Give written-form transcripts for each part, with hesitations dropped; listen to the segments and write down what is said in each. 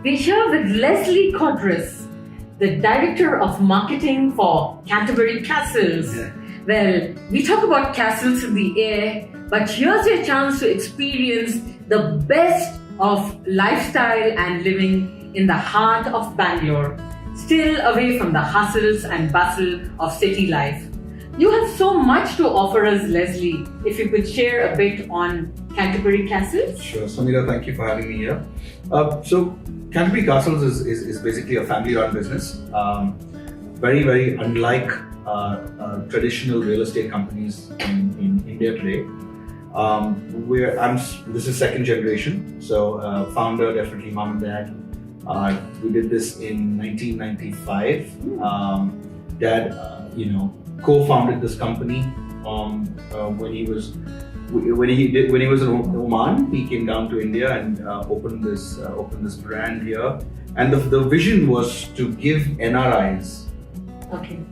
We're here with Leslie Quadros, the Director of Marketing for Canterbury Castles. Yeah. Well, we talk about castles in the air, but here's your chance to experience the best of lifestyle and living in the heart of Bangalore, still away from the hustles and bustle of city life. You have so much to offer us, Leslie. If you could share a bit on Canterbury Castles? Sure. Sameera, thank you for having me here. So Canterbury Castles is basically a family-run business. Very, very unlike traditional real estate companies in India today. This is second generation. So founder, definitely mom and dad. We did this in 1995. Dad, co-founded this company when he was in Oman. He came down to India and opened this brand here. And the vision was to give NRIs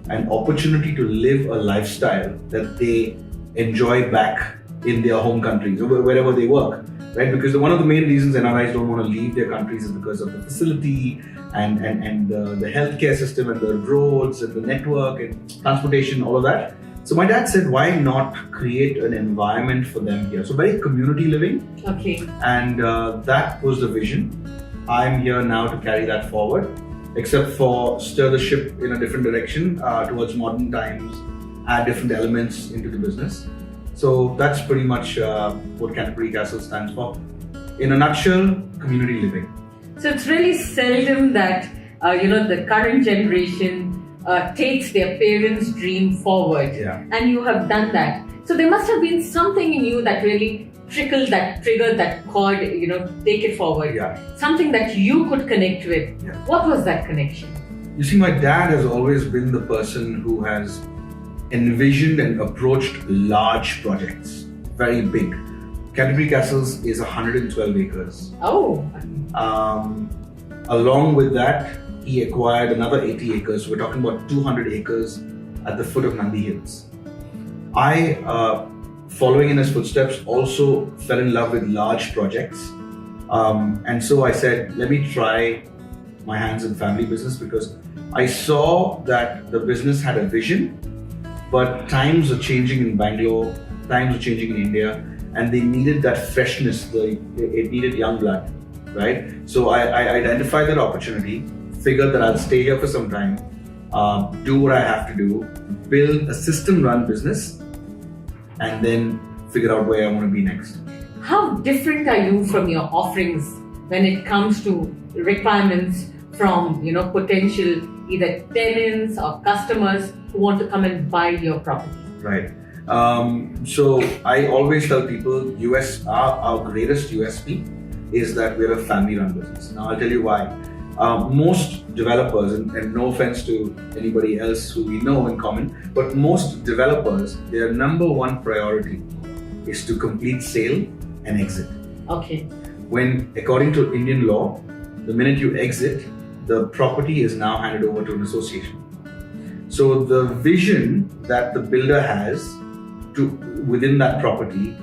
an opportunity to live a lifestyle that they enjoy back in their home countries or wherever they work, right? Because one of the main reasons NRIs don't want to leave their countries is because of the facility and the healthcare system and the roads and the network and transportation, all of that. So my dad said, why not create an environment for them here? So very community living. Okay. And that was the vision. I'm here now to carry that forward, except for stir the ship in a different direction towards modern times, add different elements into the business. So that's pretty much what Canterbury Castles stands for. In a nutshell, community living. So it's really seldom that the current generation takes their parents' dream forward, and you have done that. So there must have been something in you that really triggered that chord, take it forward. Yeah. Something that you could connect with. Yeah. What was that connection? You see, my dad has always been the person who has envisioned and approached large projects, very big. Canterbury Castles is 112 acres. Oh. Along with that, he acquired another 80 acres. We're talking about 200 acres at the foot of Nandi Hills. I, following in his footsteps, also fell in love with large projects. And so I said, let me try my hands in family business, because I saw that the business had a vision, but times are changing in Bangalore, times are changing in India, and they needed that freshness, it needed young blood, right? So I identified that opportunity, figured that I'll stay here for some time, do what I have to do, build a system-run business, and then figure out where I want to be next. How different are you from your offerings when it comes to requirements from potential either tenants or customers who want to come and buy your property? Right. So I always tell people, our greatest USP is that we're a family-run business. Now I'll tell you why. Most developers, and no offense to anybody else who we know in common, but most developers, their number one priority is to complete sale and exit. Okay. When, according to Indian law, the minute you exit, the property is now handed over to an association. So the vision that the builder has within that property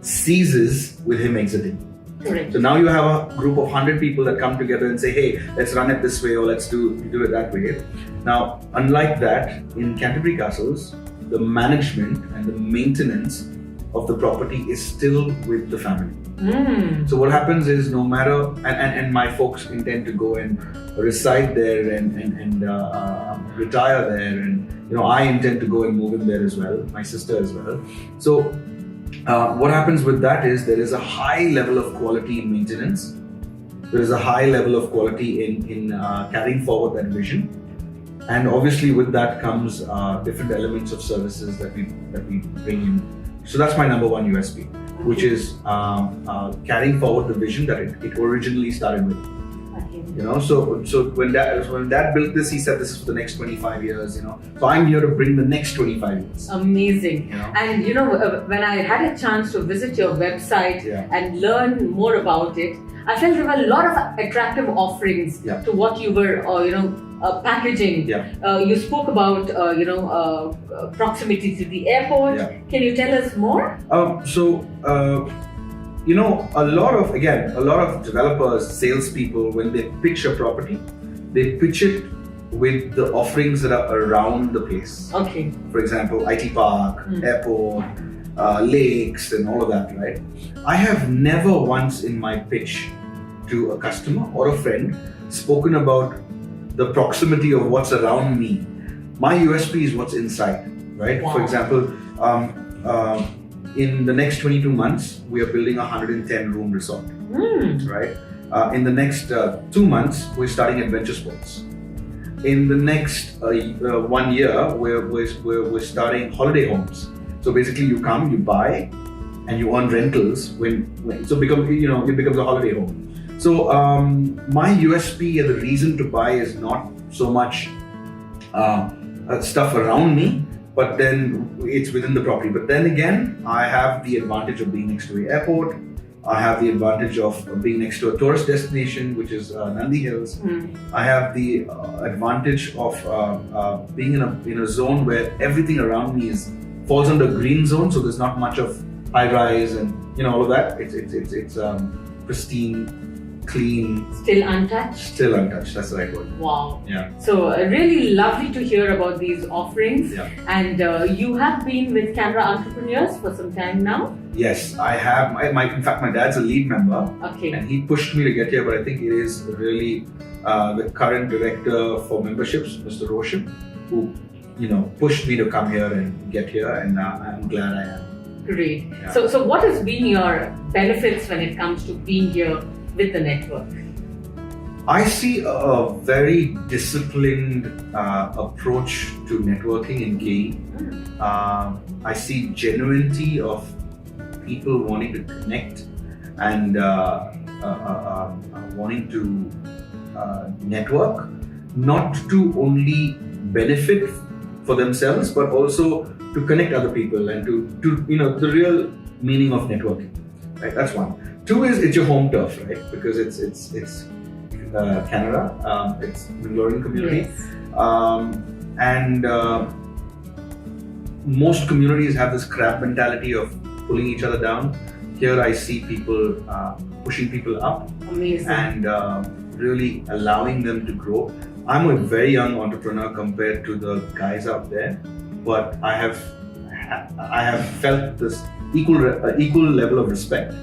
ceases with him exiting. Correct. So now you have a group of 100 people that come together and say, hey, let's run it this way, or let's do it that way. Now, unlike that, in Canterbury Castles, the management and the maintenance of the property is still with the family. So what happens is, no matter, and my folks intend to go and reside there and retire there, and I intend to go and move in there as well, my sister as well. So what happens with that is, there is a high level of quality in maintenance. There is a high level of quality in carrying forward that vision, and obviously with that comes different elements of services that we bring in. So that's my number one USP, which is carrying forward the vision that it originally started with. So when Dad built this, he said this is for the next 25 years. So I'm here to bring the next 25 years. Amazing. And when I had a chance to visit your website and learn more about it, I felt there were a lot of attractive offerings to what you were, packaging. You spoke about, proximity to the airport. Can you tell us more? a lot of developers, salespeople, when they pitch a property, they pitch it with the offerings that are around the place. Okay. For example, IT park, airport, lakes, and all of that, right? I have never once in my pitch to a customer or a friend spoken about the proximity of what's around me. My USP is what's inside, right? Wow. For example, in the next 22 months, we are building a 110 room resort, right? In the next 2 months, we're starting adventure sports. In the next 1 year, we're starting holiday homes. So basically, you come, you buy, and you earn rentals it becomes a holiday home. So my USP and the reason to buy is not so much stuff around me, but then it's within the property. But then again, I have the advantage of being next to the airport. I have the advantage of being next to a tourist destination, which is Nandi Hills. I have the advantage of being in a zone where everything around me falls under green zone, so there's not much of high rise and all of that. It's pristine, clean. Still untouched? Still untouched, that's the right word. Wow. Yeah. So really lovely to hear about these offerings. Yeah. And you have been with Canara Entrepreneurs for some time now? Yes, I have. In fact, my dad's a lead member. Okay. And he pushed me to get here, but I think it is really the current director for memberships, Mr. Roshan, who pushed me to come here and get here, and I'm glad I am. Great. Yeah. So what has been your benefits when it comes to being here with the network? I see a very disciplined approach to networking in KE. I see genuinity of people wanting to connect and wanting to network, not to only benefit for themselves, but also to connect other people and to the real meaning of networking. Right, that's one. Two is it's your home turf, right? Because it's Canara, it's Bangalorean community, Yes. And most communities have this crab mentality of pulling each other down. Here, I see people pushing people up. Amazing. And really allowing them to grow. I'm a very young entrepreneur compared to the guys out there, but I have felt this equal level of respect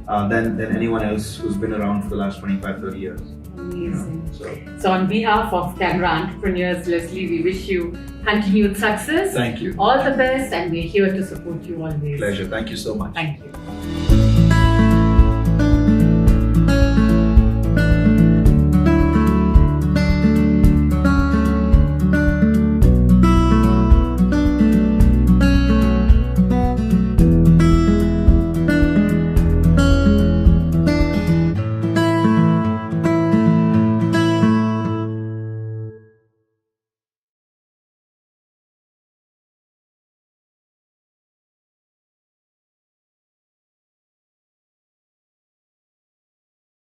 than anyone else who's been around for the last 25-30 years. Amazing. So on behalf of Canara Entrepreneurs, Leslie, we wish you continued success. Thank you. All the best, and we're here to support you always. Pleasure. Thank you so much. Thank you.